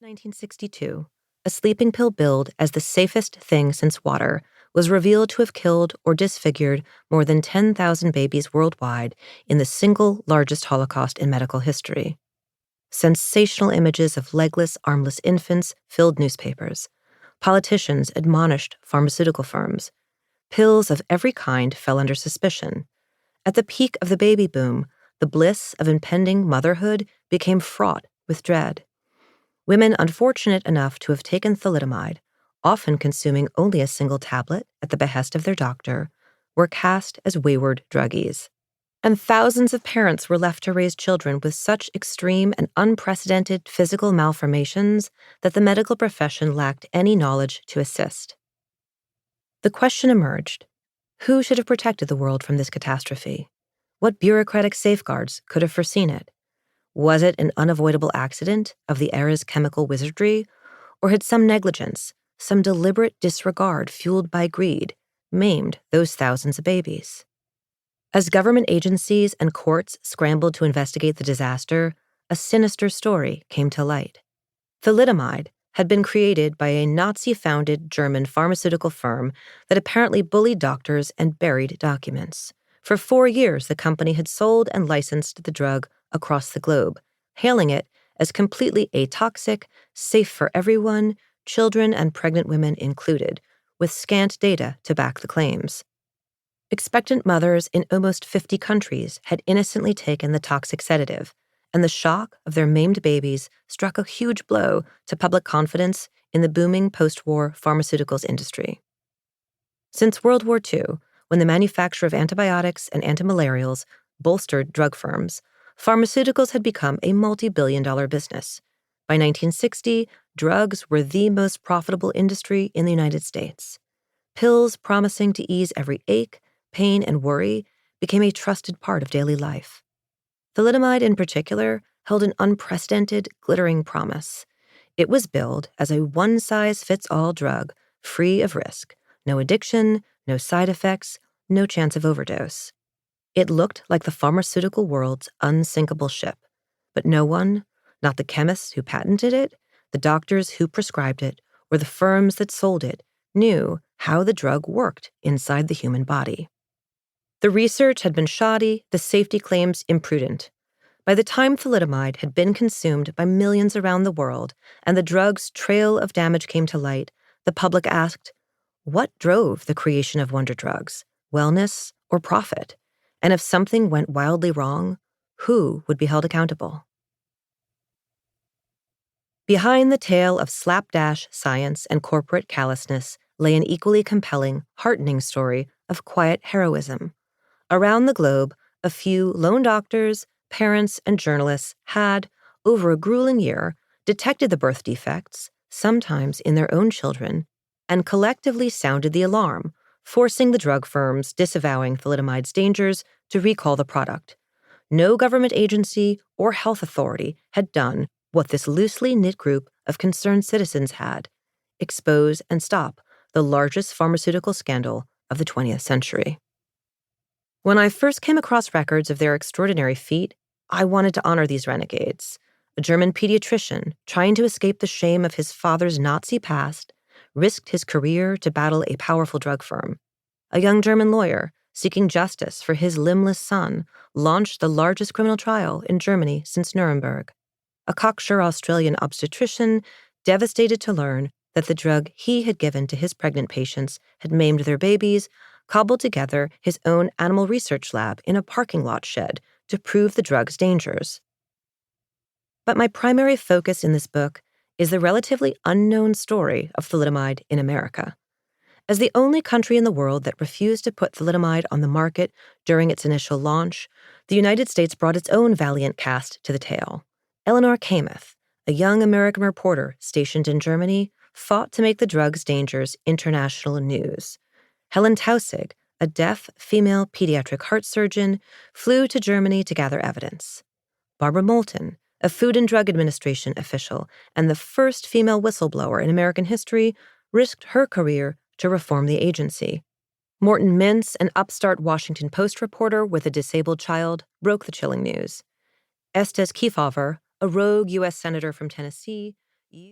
1962, a sleeping pill billed as the safest thing since water was revealed to have killed or disfigured more than 10,000 babies worldwide in the single largest Holocaust in medical history. Sensational images of legless, armless infants filled newspapers. Politicians admonished pharmaceutical firms. Pills of every kind fell under suspicion. At the peak of the baby boom, the bliss of impending motherhood became fraught with dread. Women unfortunate enough to have taken thalidomide, often consuming only a single tablet at the behest of their doctor, were cast as wayward druggies. And thousands of parents were left to raise children with such extreme and unprecedented physical malformations that the medical profession lacked any knowledge to assist. The question emerged: who should have protected the world from this catastrophe? What bureaucratic safeguards could have foreseen it? Was it an unavoidable accident of the era's chemical wizardry, or had some negligence, some deliberate disregard fueled by greed, maimed those thousands of babies? As government agencies and courts scrambled to investigate the disaster, a sinister story came to light. Thalidomide had been created by a Nazi-founded German pharmaceutical firm that apparently bullied doctors and buried documents. For 4 years, the company had sold and licensed the drug across the globe, hailing it as completely atoxic, safe for everyone, children and pregnant women included, with scant data to back the claims. Expectant mothers in almost 50 countries had innocently taken the toxic sedative, and the shock of their maimed babies struck a huge blow to public confidence in the booming post-war pharmaceuticals industry. Since World War II, when the manufacture of antibiotics and antimalarials bolstered drug firms, pharmaceuticals had become a multi-billion-dollar business. By 1960, drugs were the most profitable industry in the United States. Pills promising to ease every ache, pain, and worry became a trusted part of daily life. Thalidomide, in particular, held an unprecedented, glittering promise. It was billed as a one-size-fits-all drug, free of risk, no addiction, no side effects, no chance of overdose. It looked like the pharmaceutical world's unsinkable ship, but no one, not the chemists who patented it, the doctors who prescribed it, or the firms that sold it, knew how the drug worked inside the human body. The research had been shoddy, the safety claims imprudent. By the time thalidomide had been consumed by millions around the world and the drug's trail of damage came to light, the public asked, what drove the creation of wonder drugs, wellness or profit? And if something went wildly wrong, who would be held accountable? Behind the tale of slapdash science and corporate callousness lay an equally compelling, heartening story of quiet heroism. Around the globe, a few lone doctors, parents, and journalists had, over a grueling year, detected the birth defects, sometimes in their own children, and collectively sounded the alarm, forcing the drug firms disavowing thalidomide's dangers to recall the product. No government agency or health authority had done what this loosely knit group of concerned citizens had: expose and stop the largest pharmaceutical scandal of the 20th century. When I first came across records of their extraordinary feat, I wanted to honor these renegades. A German pediatrician, trying to escape the shame of his father's Nazi past, risked his career to battle a powerful drug firm. A young German lawyer, seeking justice for his limbless son, launched the largest criminal trial in Germany since Nuremberg. A cocksure Australian obstetrician, devastated to learn that the drug he had given to his pregnant patients had maimed their babies, cobbled together his own animal research lab in a parking lot shed to prove the drug's dangers. But my primary focus in this book is the relatively unknown story of thalidomide in America. As the only country in the world that refused to put thalidomide on the market during its initial launch, the United States brought its own valiant cast to the tale. Eleanor Kamath, a young American reporter stationed in Germany, fought to make the drug's dangers international news. Helen Tausig, a deaf female pediatric heart surgeon, flew to Germany to gather evidence. Barbara Moulton, a Food and Drug Administration official and the first female whistleblower in American history, risked her career to reform the agency. Morton Mintz, an upstart Washington Post reporter with a disabled child, broke the chilling news. Estes Kefauver, a rogue U.S. senator from Tennessee, You